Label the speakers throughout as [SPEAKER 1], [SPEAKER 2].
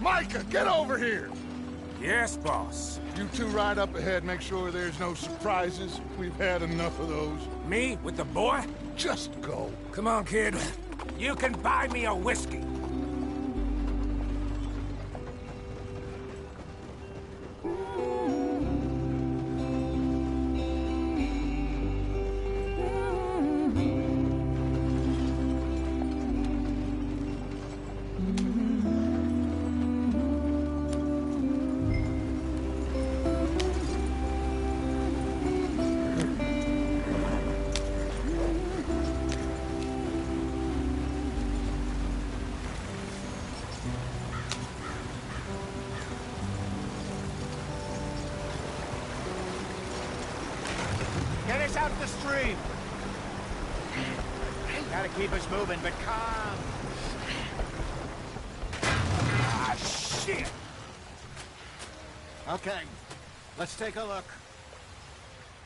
[SPEAKER 1] Micah, get over here!
[SPEAKER 2] Yes, boss.
[SPEAKER 1] You two ride up ahead, make sure there's no surprises. We've had enough of those.
[SPEAKER 2] Me with the boy?
[SPEAKER 1] Just go.
[SPEAKER 2] Come on, kid. You can buy me a whiskey.
[SPEAKER 3] Get us out the stream. Gotta keep us moving, but calm.
[SPEAKER 2] Ah, shit!
[SPEAKER 3] Okay, let's take a look.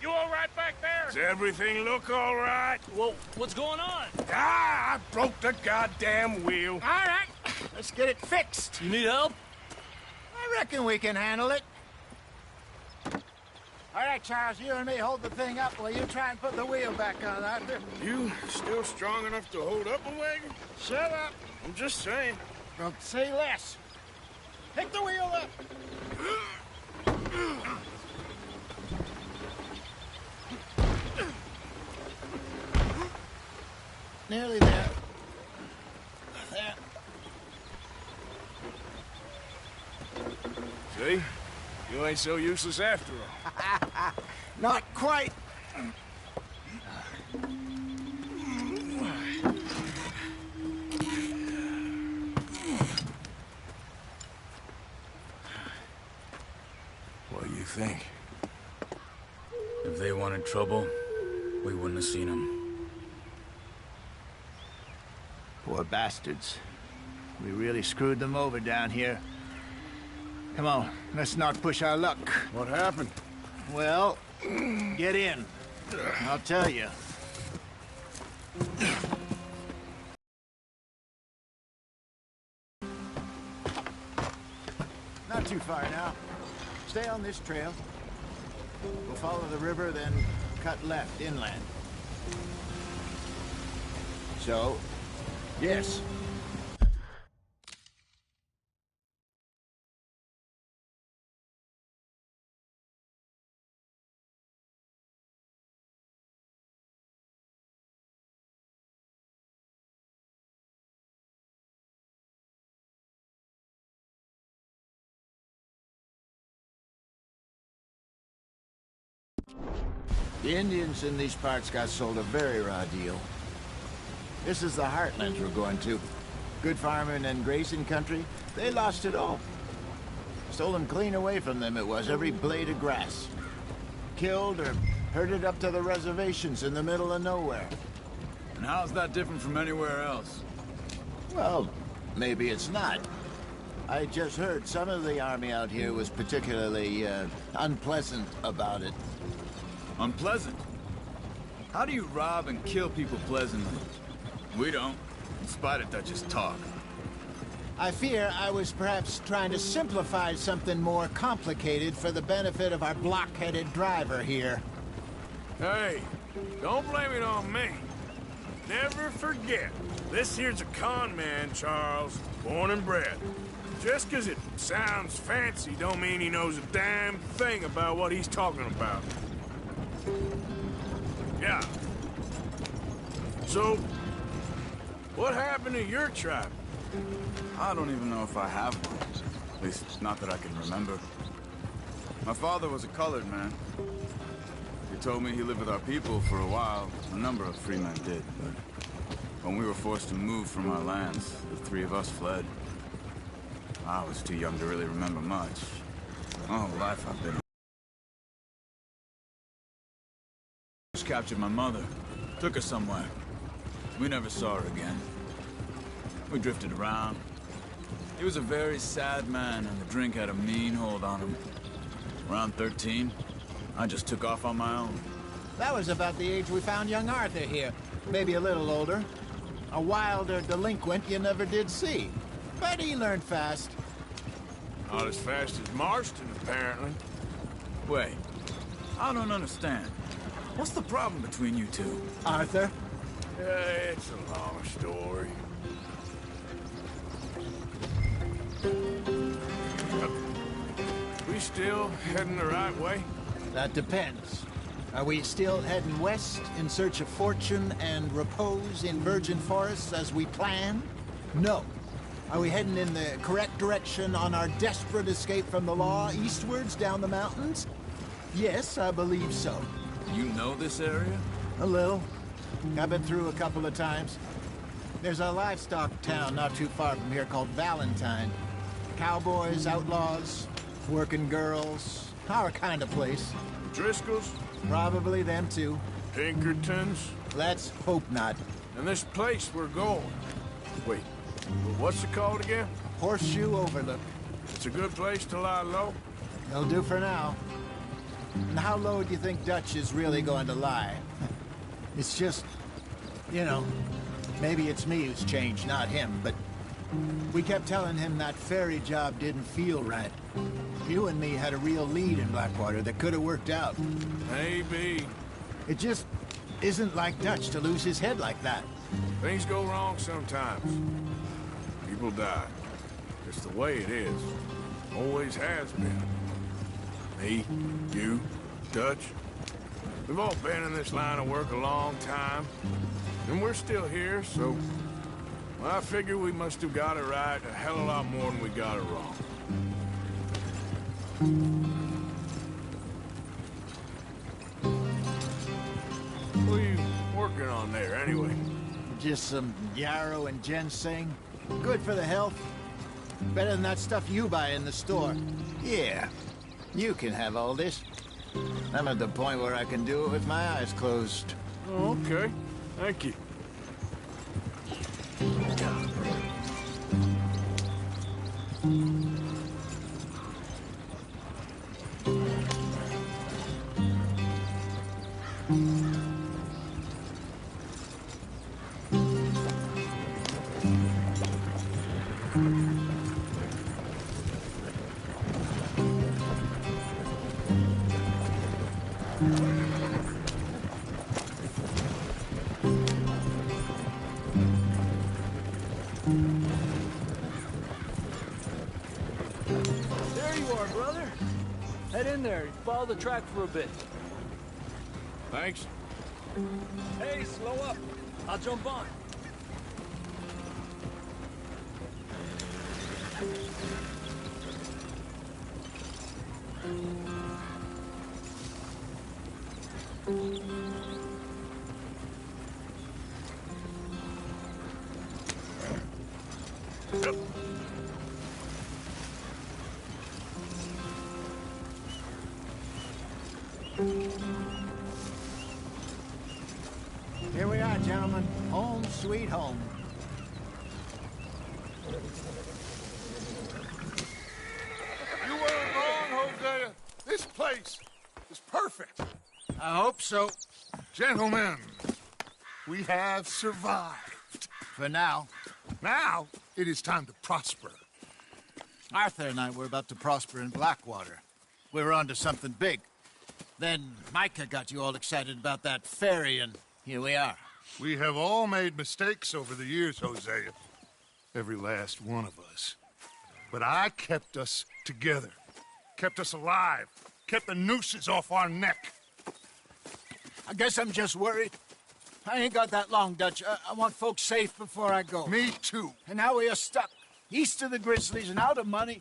[SPEAKER 4] You all right back there?
[SPEAKER 2] Does everything look all right?
[SPEAKER 4] Well, what's going on?
[SPEAKER 2] Ah, I broke the goddamn wheel.
[SPEAKER 3] All right, let's get it fixed.
[SPEAKER 4] You need help?
[SPEAKER 3] I reckon we can handle it. All right, Charles, you and me hold the thing up while you try and put the wheel back on, Arthur.
[SPEAKER 1] You still strong enough to hold up a wagon?
[SPEAKER 3] Shut up.
[SPEAKER 1] I'm just saying.
[SPEAKER 3] Don't say less. Pick the wheel up. Nearly there. There.
[SPEAKER 1] See? You ain't so useless after all.
[SPEAKER 3] Not quite.
[SPEAKER 1] What do you think?
[SPEAKER 5] If they wanted trouble, we wouldn't have seen them.
[SPEAKER 3] Poor bastards. We really screwed them over down here. Come on, let's not push our luck.
[SPEAKER 1] What happened?
[SPEAKER 3] Well, get in. I'll tell you. Not too far now. Stay on this trail. We'll follow the river, then cut left inland. So, yes. The Indians in these parts got sold a very raw deal. This is the heartlands we're going to. Good farming and grazing country, they lost it all. Stolen clean away from them it was, every blade of grass. Killed or herded up to the reservations in the middle of nowhere.
[SPEAKER 5] And how's that different from anywhere else?
[SPEAKER 3] Well, maybe it's not. I just heard some of the army out here was particularly, unpleasant about it.
[SPEAKER 5] Unpleasant? How do you rob and kill people pleasantly? We don't, in spite of Dutch's talk.
[SPEAKER 3] I fear I was perhaps trying to simplify something more complicated for the benefit of our block-headed driver here.
[SPEAKER 2] Hey, don't blame it on me. Never forget, this here's a con man, Charles, born and bred. Just 'cause it sounds fancy don't mean he knows a damn thing about what he's talking about. Yeah. So, what happened to your tribe?
[SPEAKER 5] I don't even know if I have one. At least, not that I can remember. My father was a colored man. He told me he lived with our people for a while. A number of free men did, but when we were forced to move from our lands, the three of us fled. I was too young to really remember much. My whole life I've been... Just captured my mother. Took her somewhere. We never saw her again. We drifted around. He was a very sad man, and the drink had a mean hold on him. Around 13, I just took off on my own.
[SPEAKER 3] That was about the age we found young Arthur here. Maybe a little older. A wilder delinquent you never did see. But he learned fast.
[SPEAKER 2] Not as fast as Marston, apparently.
[SPEAKER 5] Wait, I don't understand. What's the problem between you two?
[SPEAKER 3] Arthur?
[SPEAKER 2] It's a long story. We still heading the right way?
[SPEAKER 3] That depends. Are we still heading west in search of fortune and repose in virgin forests as we planned? No. Are we heading in the correct direction on our desperate escape from the law eastwards down the mountains? Yes, I believe so.
[SPEAKER 5] You know this area?
[SPEAKER 3] A little. I've been through a couple of times. There's a livestock town not too far from here called Valentine. Cowboys, outlaws, working girls, our kind of place.
[SPEAKER 2] Driscoll's?
[SPEAKER 3] Probably them too.
[SPEAKER 2] Pinkertons?
[SPEAKER 3] Let's hope not.
[SPEAKER 2] And this place we're going. Wait, what's it called again?
[SPEAKER 3] Horseshoe Overlook.
[SPEAKER 2] It's a good place to lie low?
[SPEAKER 3] It'll do for now. And how low do you think Dutch is really going to lie? It's just, you know, maybe it's me who's changed, not him, but we kept telling him that ferry job didn't feel right. You and me had a real lead in Blackwater that could have worked out.
[SPEAKER 2] Maybe.
[SPEAKER 3] It just isn't like Dutch to lose his head like that.
[SPEAKER 2] Things go wrong sometimes. People die. It's the way it is. Always has been. Me, you, Dutch. We've all been in this line of work a long time. And we're still here, so... well, I figure we must have got it right a hell of a lot more than we got it wrong. What are you working on there, anyway?
[SPEAKER 3] Just some yarrow and ginseng. Good for the health. Better than that stuff you buy in the store. Yeah, you can have all this. I'm at the point where I can do it with my eyes closed.
[SPEAKER 2] Oh, okay. Thank you.
[SPEAKER 4] There you are, brother. Head in there. Follow the track for a bit.
[SPEAKER 2] Thanks.
[SPEAKER 4] Hey, slow up. I'll jump on.
[SPEAKER 3] Here we are, gentlemen. Home sweet home.
[SPEAKER 1] You weren't wrong, Hosea. This place is perfect.
[SPEAKER 3] I hope so.
[SPEAKER 1] Gentlemen, we have survived.
[SPEAKER 3] For now.
[SPEAKER 1] Now, it is time to prosper.
[SPEAKER 3] Arthur and I were about to prosper in Blackwater. We were onto something big. Then Micah got you all excited about that ferry, and here we are.
[SPEAKER 1] We have all made mistakes over the years, Hosea. Every last one of us. But I kept us together. Kept us alive. Kept the nooses off our neck.
[SPEAKER 3] I guess I'm just worried. I ain't got that long, Dutch. I want folks safe before I go.
[SPEAKER 1] Me too.
[SPEAKER 3] And now we are stuck, east of the Grizzlies and out of money,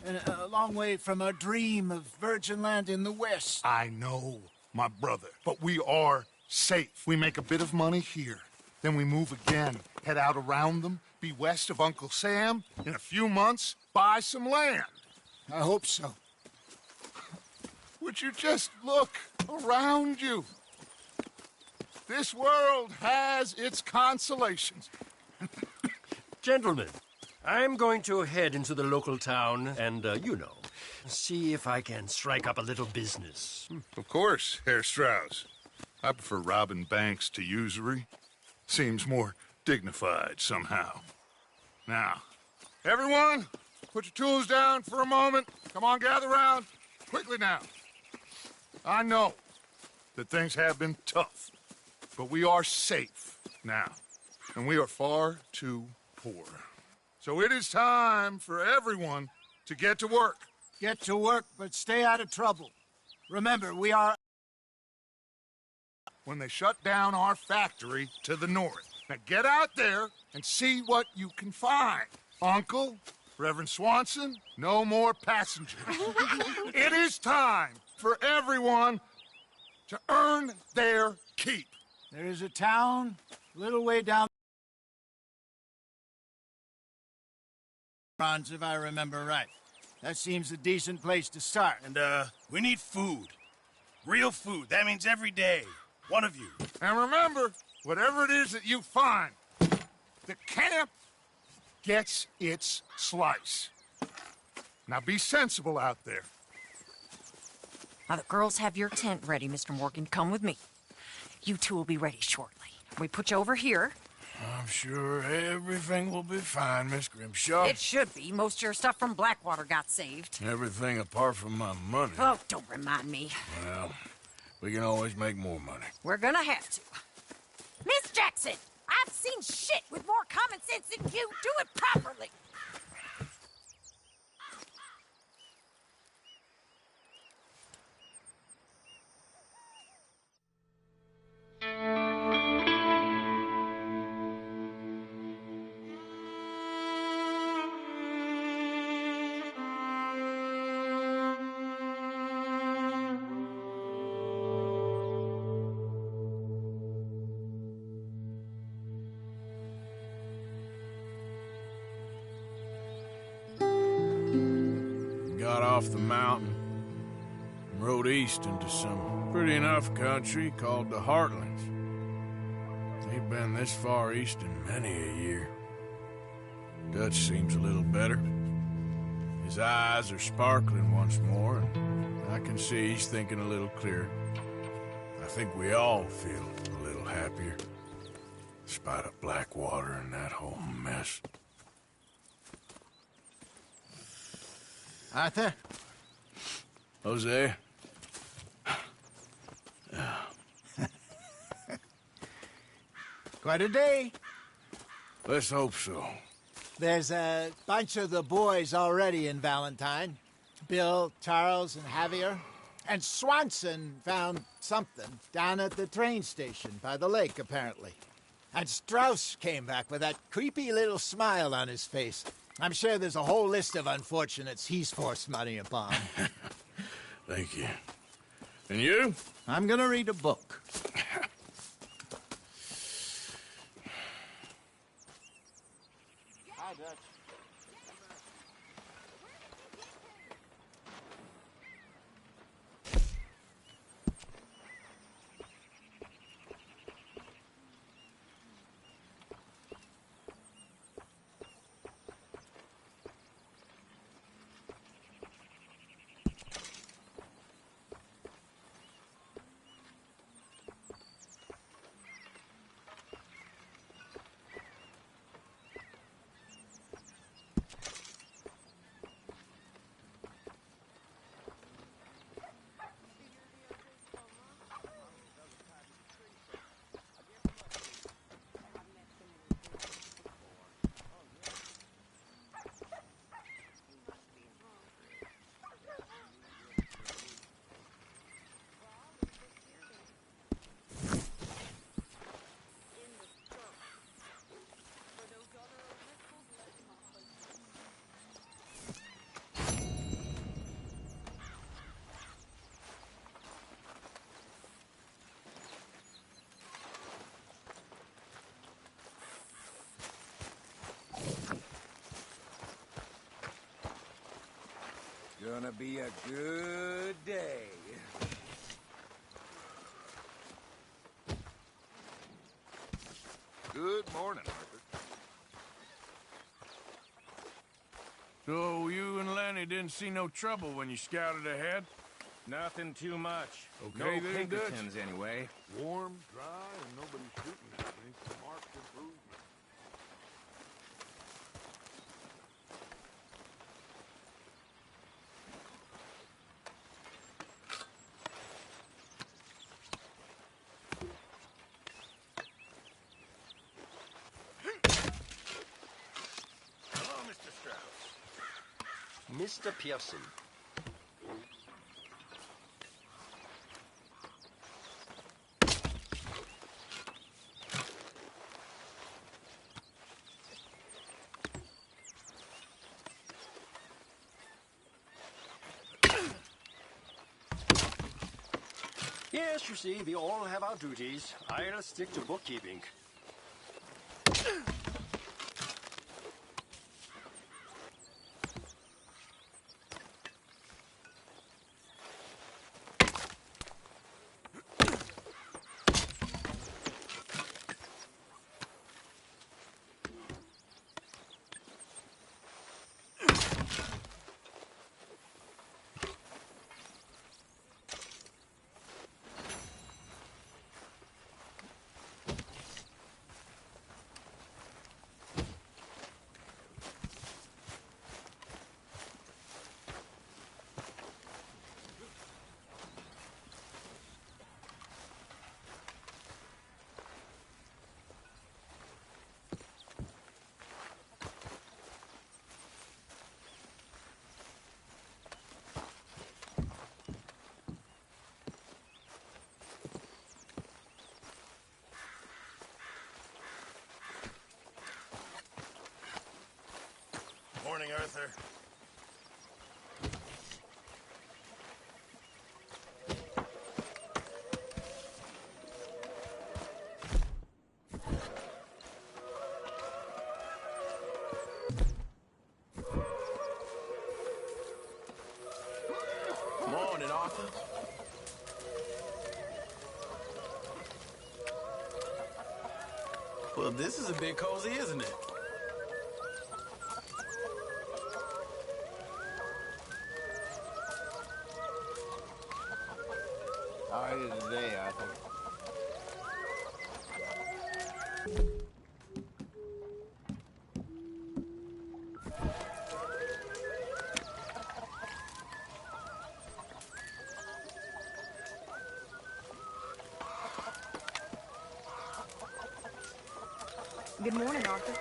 [SPEAKER 3] and a long way from our dream of virgin land in the west.
[SPEAKER 1] I know, my brother, but we are safe. We make a bit of money here, then we move again, head out around them, be west of Uncle Sam, in a few months, buy some land.
[SPEAKER 3] I hope so.
[SPEAKER 1] Would you just look around you? This world has its consolations.
[SPEAKER 6] Gentlemen, I'm going to head into the local town and, see if I can strike up a little business.
[SPEAKER 1] Of course, Herr Strauss. I prefer robbing banks to usury. Seems more dignified somehow. Now, everyone, put your tools down for a moment. Come on, gather round. Quickly now. I know that things have been tough, but we are safe now, and we are far too poor. So it is time for everyone to get to work.
[SPEAKER 3] Get to work, but stay out of trouble. Remember, we are...
[SPEAKER 1] When they shut down our factory to the north. Now get out there and see what you can find. Uncle, Reverend Swanson, no more passengers. It is time for everyone to earn their keep.
[SPEAKER 3] There is a town a little way down... if I remember right. That seems a decent place to start.
[SPEAKER 7] And, we need food. Real food. That means every day. One of you.
[SPEAKER 1] And remember, whatever it is that you find, the camp gets its slice. Now be sensible out there.
[SPEAKER 8] Now the girls have your tent ready, Mr. Morgan. Come with me. You two will be ready shortly. We put you over here.
[SPEAKER 2] I'm sure everything will be fine, Miss Grimshaw.
[SPEAKER 8] It should be. Most of your stuff from Blackwater got saved.
[SPEAKER 2] Everything apart from my money.
[SPEAKER 8] Oh, don't remind me.
[SPEAKER 2] Well, we can always make more money.
[SPEAKER 8] We're gonna have to. Miss Jackson, I've seen shit with more common sense than you. Do it properly.
[SPEAKER 2] Got off the mountain and rode east into some pretty enough country called the Heartlands. Ain't been this far east in many a year. Dutch seems a little better. His eyes are sparkling once more, and I can see he's thinking a little clearer. I think we all feel a little happier, despite of Blackwater and that whole mess.
[SPEAKER 3] Arthur?
[SPEAKER 2] Jose?
[SPEAKER 3] Quite a day.
[SPEAKER 2] Let's hope so.
[SPEAKER 3] There's a bunch of the boys already in Valentine. Bill, Charles, and Javier. And Swanson found something down at the train station by the lake, apparently. And Strauss came back with that creepy little smile on his face. I'm sure there's a whole list of unfortunates he's forced money upon.
[SPEAKER 2] Thank you. And you?
[SPEAKER 3] I'm gonna read a book. Hi, Dutch.
[SPEAKER 9] Gonna be a good day.
[SPEAKER 1] Good morning, Arthur.
[SPEAKER 2] So you and Lenny didn't see no trouble when you scouted ahead?
[SPEAKER 9] Nothing too much.
[SPEAKER 2] Okay,
[SPEAKER 9] no
[SPEAKER 2] then, Dutch.
[SPEAKER 9] Pinkertons, anyway.
[SPEAKER 1] Warm, dry, and nobody shooting at me. Marked improvement.
[SPEAKER 6] Mr. Pearson. Yes, you see, we all have our duties. I'll stick to bookkeeping.
[SPEAKER 2] Morning, Arthur.
[SPEAKER 9] Morning, Arthur. Well, this is a bit cozy, isn't it?
[SPEAKER 3] How are you today, Arthur?
[SPEAKER 8] Good morning, Arthur.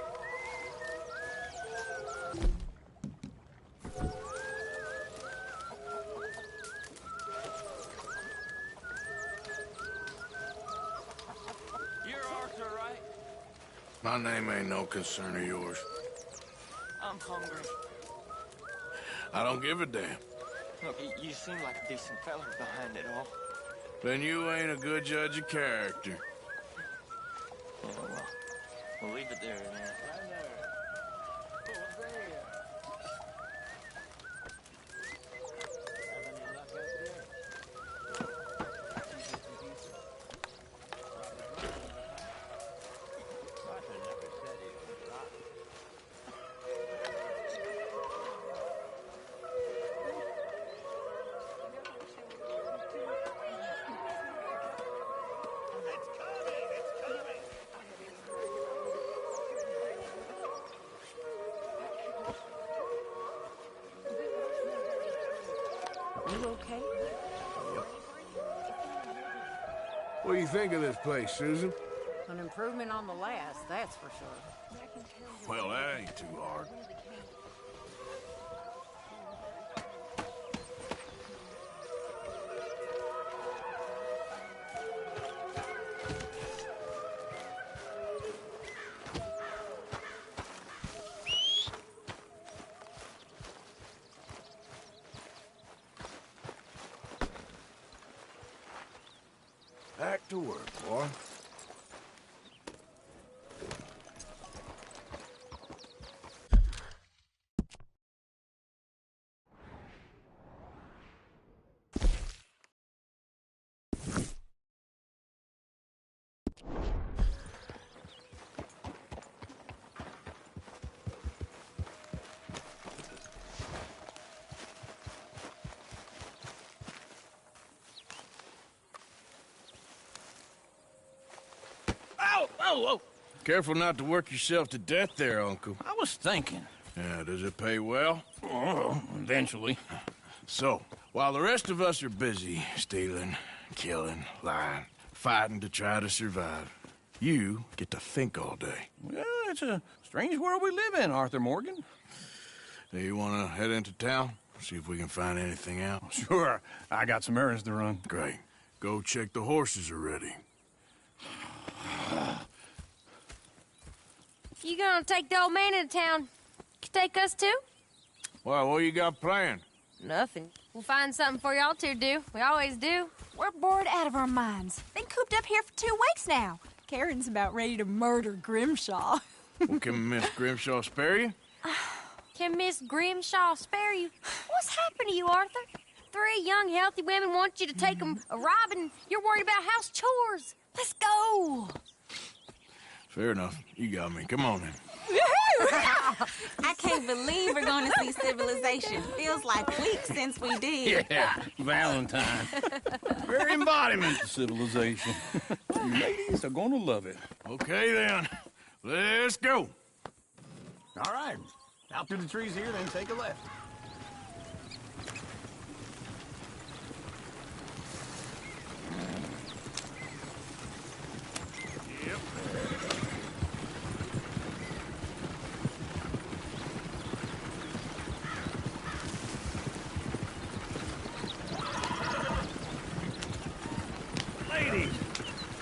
[SPEAKER 9] You're Arthur, right?
[SPEAKER 2] My name ain't no concern of yours.
[SPEAKER 10] I'm hungry.
[SPEAKER 2] I don't give a damn.
[SPEAKER 10] Look, you seem like a decent fella behind it all.
[SPEAKER 2] Then you ain't a good judge of character.
[SPEAKER 10] Yeah, well, we'll leave it there then.
[SPEAKER 8] You okay?
[SPEAKER 2] What do you think of this place, Susan?
[SPEAKER 8] An improvement on the last, that's for sure.
[SPEAKER 2] Well, that ain't too hard. Back to work, boy.
[SPEAKER 9] Oh!
[SPEAKER 2] Careful not to work yourself to death there, Uncle.
[SPEAKER 9] I was thinking.
[SPEAKER 2] Yeah, does it pay well?
[SPEAKER 9] Oh, eventually.
[SPEAKER 2] So, while the rest of us are busy stealing, killing, lying, fighting to try to survive, you get to think all day.
[SPEAKER 9] Well, it's a strange world we live in, Arthur Morgan.
[SPEAKER 5] Hey, you wanna head into town? See if we can find anything out?
[SPEAKER 9] Sure. I got some errands to run.
[SPEAKER 5] Great. Go check the horses are ready.
[SPEAKER 11] You gonna take the old man into town? Take us too?
[SPEAKER 5] Well, what you got planned?
[SPEAKER 11] Nothing. We'll find something for y'all two to do. We always do.
[SPEAKER 8] We're bored out of our minds. Been cooped up here for 2 weeks now. Karen's about ready to murder Grimshaw.
[SPEAKER 5] Well, can Miss Grimshaw spare you?
[SPEAKER 11] Can Miss Grimshaw spare you? What's happened to you, Arthur? 3 young, healthy women want you to take them a robbing. You're worried about house chores. Let's go.
[SPEAKER 5] Fair enough. You got me. Come on then.
[SPEAKER 12] I can't believe we're going to see civilization. Feels like weeks since we did.
[SPEAKER 9] Yeah, Valentine. Very embodiment of civilization. You ladies are gonna love it.
[SPEAKER 5] Okay then. Let's go.
[SPEAKER 9] All right. Out through the trees here, then take a left. Ladies,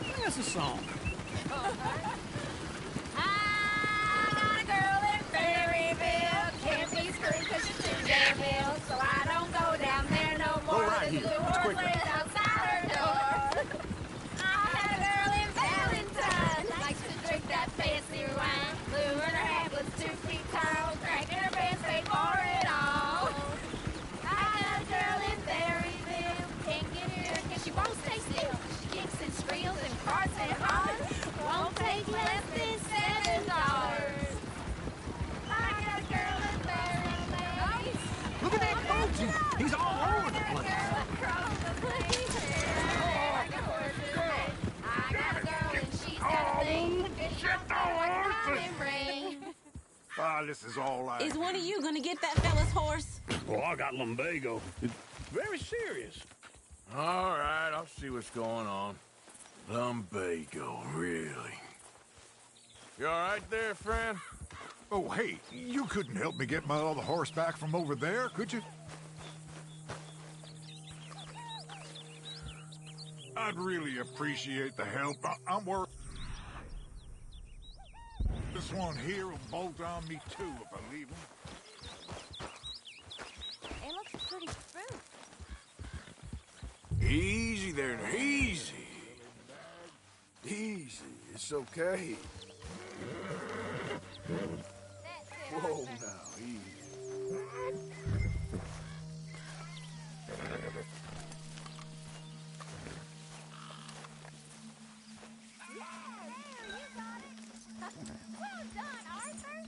[SPEAKER 9] sing us a song.
[SPEAKER 11] I'm a girl in Berryville. Can't be screwed 'cause she's too damn ill. So I don't go down there no more.
[SPEAKER 9] right here.
[SPEAKER 11] The
[SPEAKER 9] It's
[SPEAKER 11] horse
[SPEAKER 9] quicker.
[SPEAKER 11] lives outside her door. I had a girl in Valentine. Likes to drink that fancy wine. Blue in her hat was 2 feet tall. Drank in her pants, paid for it all. I had a girl in Berryville. Can't get her 'cause she won't stay still. She kicks and squeals and farts and hollers. Won't take less than $7. I got a girl in Berryville.
[SPEAKER 9] Look at that coach. He's all over the place.
[SPEAKER 11] I got a girl and she's got a thing. It's like a diamond ring.
[SPEAKER 1] Ah, this is all right.
[SPEAKER 12] Is one of you going to get that fella's horse?
[SPEAKER 9] Well, I got lumbago. It's very serious.
[SPEAKER 5] All right, I'll see what's going on. Lumbago, really? You all right there, friend?
[SPEAKER 1] Oh, hey, you couldn't help me get my other horse back from over there, could you? I'd really appreciate the help. I'm worried. This one here will bolt on me, too, if I leave him.
[SPEAKER 11] It looks pretty smooth.
[SPEAKER 5] Easy there, easy. Easy, it's okay. Whoa, now, easy.
[SPEAKER 11] Well done, Arthur.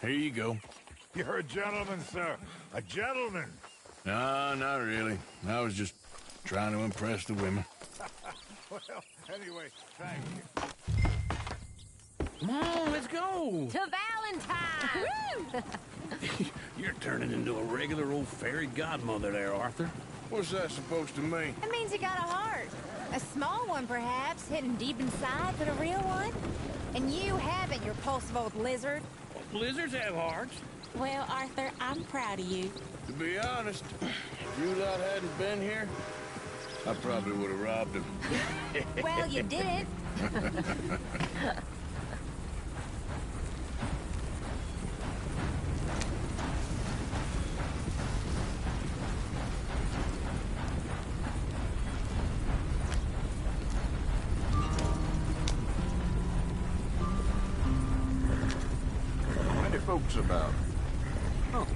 [SPEAKER 5] Here you go.
[SPEAKER 1] You're a gentleman, sir. A gentleman.
[SPEAKER 5] No, not really. I was just trying to impress the women.
[SPEAKER 1] Well, anyway, thank you.
[SPEAKER 9] Come on, let's go.
[SPEAKER 11] To Valentine.
[SPEAKER 9] You're turning into a regular old fairy godmother there, Arthur.
[SPEAKER 5] What's that supposed to mean?
[SPEAKER 8] It means you got a heart. A small one, perhaps, hidden deep inside, but a real one. And you haven't, you repulsive old lizard.
[SPEAKER 9] Lizards have hearts.
[SPEAKER 12] Well, Arthur, I'm proud of you.
[SPEAKER 5] To be honest, if you lot hadn't been here, I probably would have robbed him.
[SPEAKER 8] Well, you did.
[SPEAKER 1] Many folks about. Oh.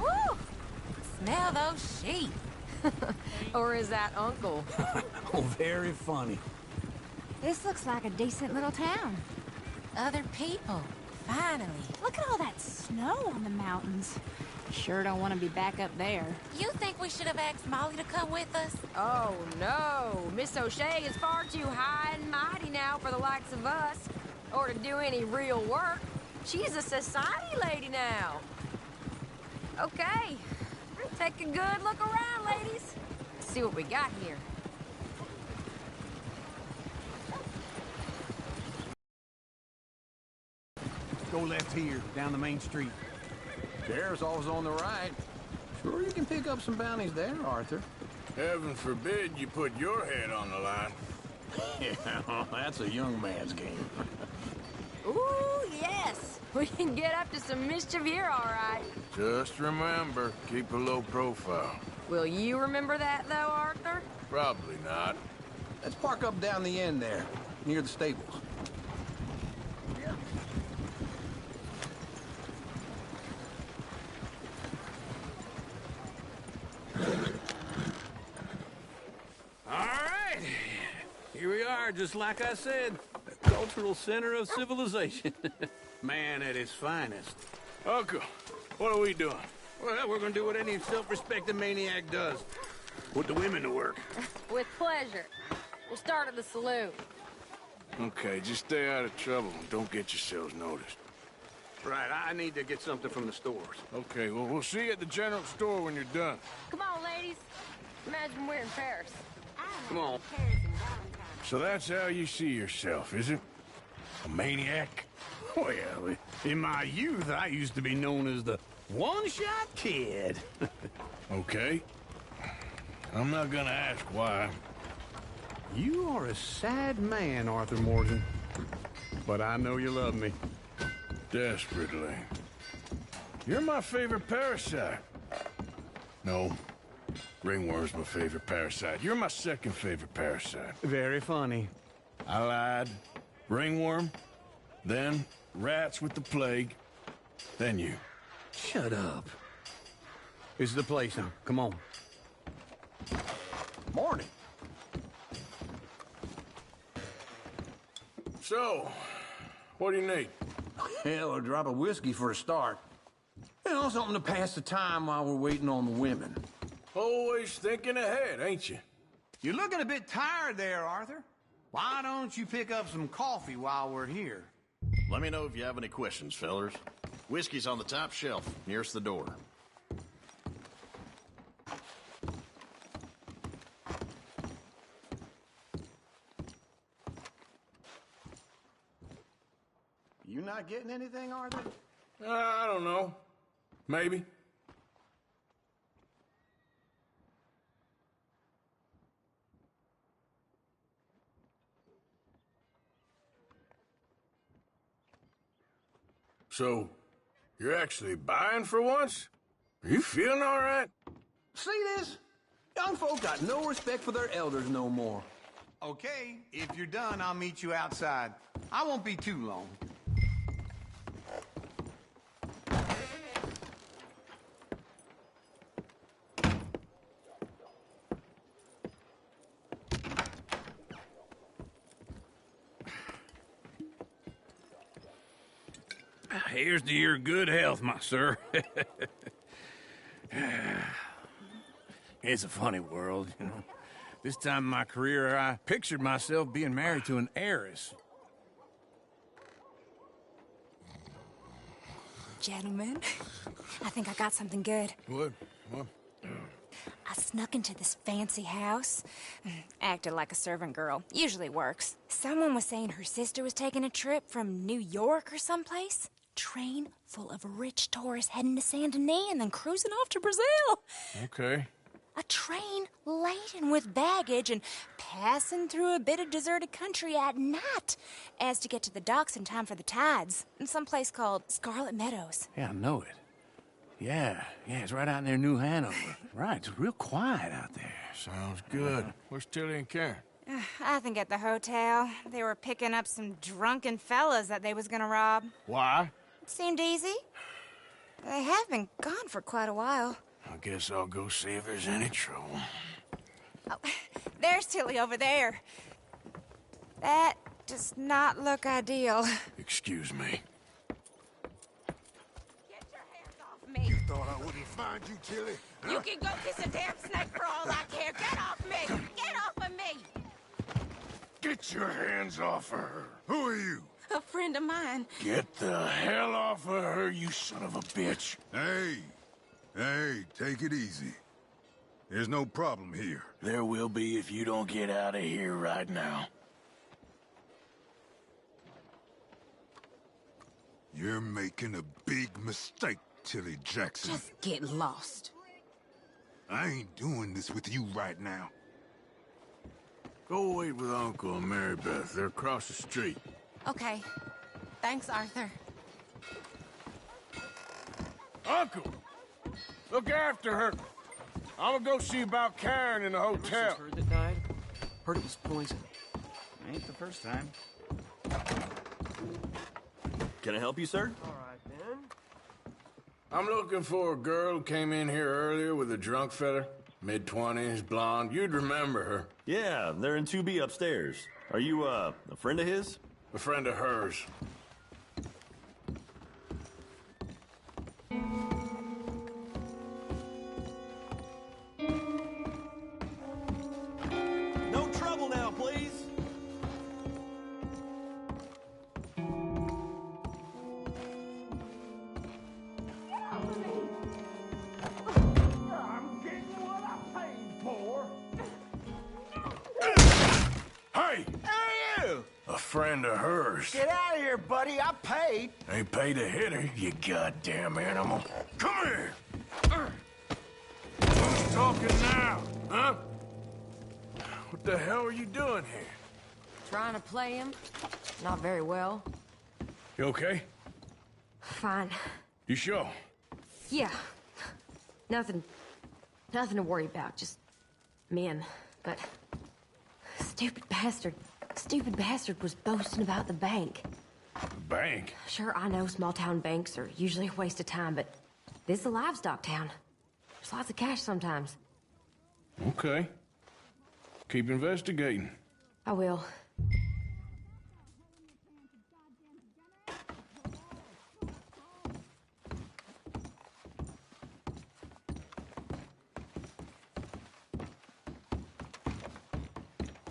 [SPEAKER 8] Woo! Smell those sheep. Or is that Uncle?
[SPEAKER 9] Oh, very funny.
[SPEAKER 8] This looks like a decent little town. Other people. Finally.
[SPEAKER 11] Look at all that snow on the mountains. Sure don't want to be back up there.
[SPEAKER 8] You think we should have asked Molly to come with us?
[SPEAKER 13] Oh, no. Miss O'Shea is far too high and mighty now for the likes of us, or to do any real work. She's a society lady now. Okay, take a good look around, ladies. See what we got here.
[SPEAKER 14] Go left here, down the main street. Sheriff's always on the right. Sure you can pick up some bounties there, Arthur.
[SPEAKER 2] Heaven forbid you put your head on the line.
[SPEAKER 14] Yeah, that's a young man's game.
[SPEAKER 13] Ooh, yes. We can get up to some mischief here, all right.
[SPEAKER 2] Just remember, keep a low profile.
[SPEAKER 13] Will you remember that, though, Arthur?
[SPEAKER 2] Probably not.
[SPEAKER 14] Let's park up down the end there, near the stables. Here we are, just like I said, the cultural center of civilization. Man at his finest.
[SPEAKER 2] Uncle, what are we doing?
[SPEAKER 14] Well, we're gonna do what any self-respecting maniac does. Put the women to work.
[SPEAKER 13] With pleasure. We'll start at the saloon.
[SPEAKER 2] Okay, just stay out of trouble and don't get yourselves noticed.
[SPEAKER 14] Right, I need to get something from the stores.
[SPEAKER 2] Okay, well, we'll see you at the general store when you're done.
[SPEAKER 13] Come on, ladies. Imagine we're in Paris.
[SPEAKER 14] Come on.
[SPEAKER 2] So that's how you see yourself, is it? A maniac?
[SPEAKER 14] Well, in my youth, I used to be known as the one-shot kid.
[SPEAKER 2] Okay. I'm not gonna ask why.
[SPEAKER 14] You are a sad man, Arthur Morgan. But I know you love me.
[SPEAKER 2] Desperately. You're my favorite parasite. No. Ringworm's my favorite parasite. You're my second favorite parasite.
[SPEAKER 14] Very funny.
[SPEAKER 2] I lied. Ringworm, then rats with the plague, then you.
[SPEAKER 14] Shut up. This is the place now. Come on. Morning.
[SPEAKER 2] So, what do you need?
[SPEAKER 14] Hell, a drop of whiskey for a start. You know, something to pass the time while we're waiting on the women.
[SPEAKER 2] Always thinking ahead, ain't you?
[SPEAKER 14] You're looking a bit tired there, Arthur. Why don't you pick up some coffee while we're here?
[SPEAKER 15] Let me know if you have any questions, fellers. Whiskey's on the top shelf, nearest the door.
[SPEAKER 14] You not getting anything, Arthur?
[SPEAKER 2] I don't know. Maybe. So, you're actually buying for once? Are you feeling all right?
[SPEAKER 14] See this? Young folk got no respect for their elders no more. Okay, if you're done, I'll meet you outside. I won't be too long. Here's to your good health, my sir. It's a funny world, you know. This time in my career, I pictured myself being married to an heiress.
[SPEAKER 11] Gentlemen, I think I got something good.
[SPEAKER 2] What?
[SPEAKER 11] I snuck into this fancy house. Acted like a servant girl. Usually works. Someone was saying her sister was taking a trip from New York or someplace. Train full of rich tourists heading to Saint Denis and then cruising off to Brazil.
[SPEAKER 2] Okay.
[SPEAKER 11] A train laden with baggage and passing through a bit of deserted country at night as to get to the docks in time for the tides in some place called Scarlet Meadows.
[SPEAKER 14] Yeah, I know it. Yeah, it's right out near New Hanover. Right, it's real quiet out there.
[SPEAKER 2] Sounds good. Where's Tilly and Karen?
[SPEAKER 12] I think at the hotel. They were picking up some drunken fellas that they was gonna rob.
[SPEAKER 2] Why?
[SPEAKER 12] It seemed easy. They have been gone for quite a while.
[SPEAKER 2] I guess I'll go see if there's any trouble.
[SPEAKER 12] Oh, there's Tilly over there. That
[SPEAKER 16] does not look ideal.
[SPEAKER 2] Excuse me.
[SPEAKER 12] Me.
[SPEAKER 1] You thought I wouldn't find you, Tilly?
[SPEAKER 12] You can go kiss a damn snake for all I care. Get off me! Get off of me!
[SPEAKER 2] Get your hands off of her.
[SPEAKER 1] Who are you?
[SPEAKER 12] A friend of mine.
[SPEAKER 2] Get the hell off of her, you son of a bitch.
[SPEAKER 1] Hey, take it easy. There's no problem here.
[SPEAKER 2] There will be if you don't get out of here right now.
[SPEAKER 1] You're making a big mistake, Tilly Jackson.
[SPEAKER 12] Just get lost.
[SPEAKER 1] I ain't doing this with you right now.
[SPEAKER 2] Go wait with Uncle and Mary Beth. They're across the street.
[SPEAKER 12] Okay. Thanks, Arthur.
[SPEAKER 2] Uncle! Look after her. I'm gonna go see about Karen in the hotel.
[SPEAKER 4] Heard that died? Heard it was poison.
[SPEAKER 10] Ain't the first time.
[SPEAKER 17] Can I help you, sir?
[SPEAKER 4] All right, then.
[SPEAKER 2] I'm looking for a girl who came in here earlier with a drunk fella. Mid-20s, blonde. You'd remember her.
[SPEAKER 17] Yeah, they're in 2B upstairs. Are you, a friend of his?
[SPEAKER 2] A friend of hers.
[SPEAKER 17] No trouble now, please.
[SPEAKER 2] I'm getting what I paid for. Hey!
[SPEAKER 3] Who are you?
[SPEAKER 2] A friend of hers.
[SPEAKER 3] Get out of here, buddy. I paid.
[SPEAKER 2] Ain't paid to hit her, you goddamn animal. Come here! Who's talking now, huh? What the hell are you doing here?
[SPEAKER 13] Trying to play him. Not very well.
[SPEAKER 2] You okay?
[SPEAKER 13] Fine.
[SPEAKER 2] You sure?
[SPEAKER 13] Yeah. Nothing to worry about. Just men. But stupid bastard was boasting about the bank.
[SPEAKER 2] The bank?
[SPEAKER 13] Sure, I know small town banks are usually a waste of time, but this is a livestock town. There's lots of cash sometimes.
[SPEAKER 2] Okay. Keep investigating.
[SPEAKER 13] I will.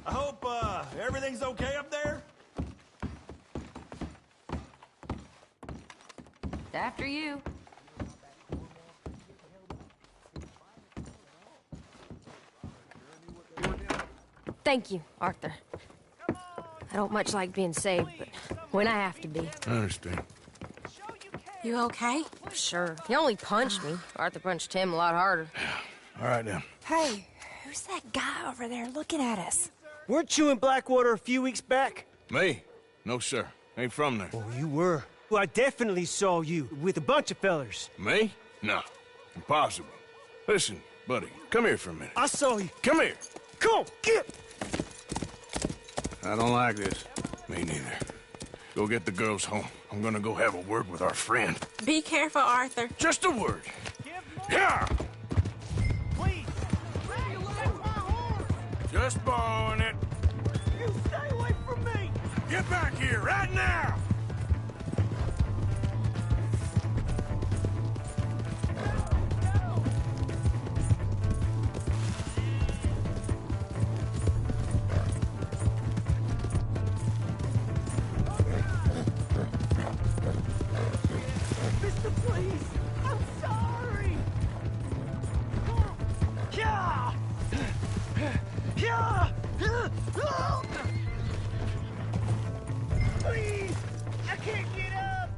[SPEAKER 17] I hope, everything's okay up there?
[SPEAKER 13] After you. Thank you, Arthur. I don't much like being saved, but when I have to be.
[SPEAKER 2] I understand.
[SPEAKER 13] You okay? Sure. He only punched me. Arthur punched him a lot harder.
[SPEAKER 2] All right, now.
[SPEAKER 16] Hey, who's that guy over there looking at us?
[SPEAKER 4] Weren't you in Blackwater a few weeks back?
[SPEAKER 2] Me? No, sir. Ain't from there.
[SPEAKER 4] Oh, you were. Well, I definitely saw you with a bunch of fellers.
[SPEAKER 2] Me? No. Impossible. Listen, buddy, come here for a minute.
[SPEAKER 4] I saw you.
[SPEAKER 2] Come here.
[SPEAKER 4] Come on, get!
[SPEAKER 2] I don't like this. Me neither. Go get the girls home. I'm gonna go have a word with our friend.
[SPEAKER 12] Be careful, Arthur.
[SPEAKER 2] Just a word. Yeah!
[SPEAKER 4] Please!
[SPEAKER 2] Just borrowing it.
[SPEAKER 4] You stay away from me!
[SPEAKER 2] Get back here right now!
[SPEAKER 4] Mister, please! I'm sorry! Yeah! Yeah! Please! I can't get up!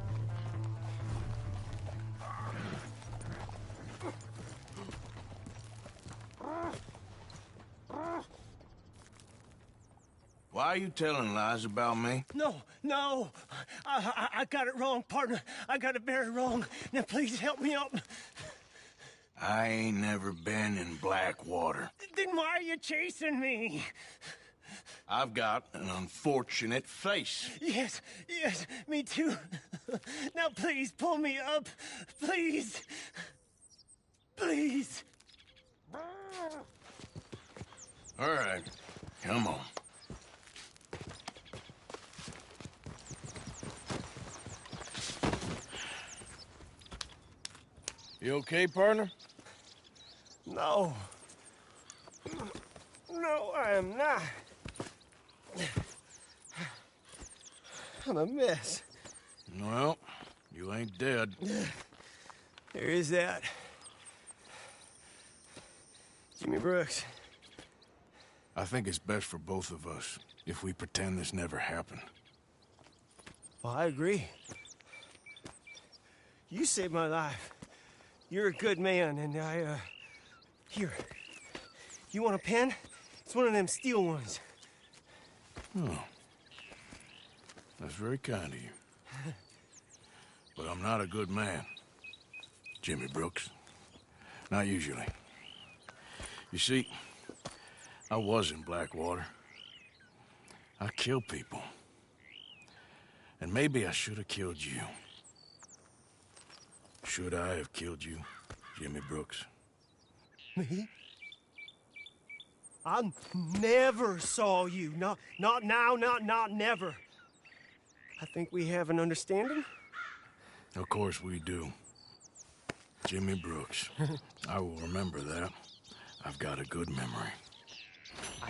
[SPEAKER 2] Why are you telling lies about me?
[SPEAKER 4] No. I got it wrong, partner. I got it very wrong. Now, please help me up.
[SPEAKER 2] I ain't never been in Blackwater.
[SPEAKER 4] Then why are you chasing me?
[SPEAKER 2] I've got an unfortunate face.
[SPEAKER 4] Yes, me too. Now, please, pull me up. Please. Please.
[SPEAKER 2] All right, come on. You okay, partner?
[SPEAKER 4] No. No, I am not. I'm a mess.
[SPEAKER 2] Well, you ain't dead.
[SPEAKER 4] There is that. Jimmy Brooks.
[SPEAKER 2] I think it's best for both of us if we pretend this never happened.
[SPEAKER 4] Well, I agree. You saved my life. You're a good man, and here. You want a pen? It's one of them steel ones.
[SPEAKER 2] Oh. That's very kind of you. But I'm not a good man, Jimmy Brooks. Not usually. You see, I was in Blackwater. I killed people. And maybe I should have killed you. Should I have killed you, Jimmy Brooks?
[SPEAKER 4] Me? I never saw you. Not now, not never. I think we have an understanding.
[SPEAKER 2] Of course we do. Jimmy Brooks. I will remember that. I've got a good memory.
[SPEAKER 4] I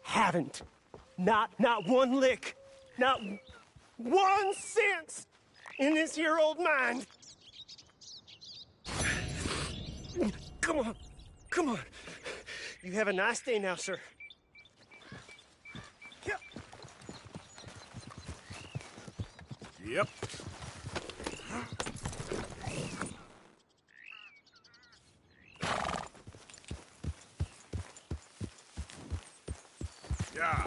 [SPEAKER 4] haven't. Not one lick. Not 1 cent in this here old mind. Come on. You have a nice day now, sir.
[SPEAKER 2] Yep.
[SPEAKER 5] Yeah.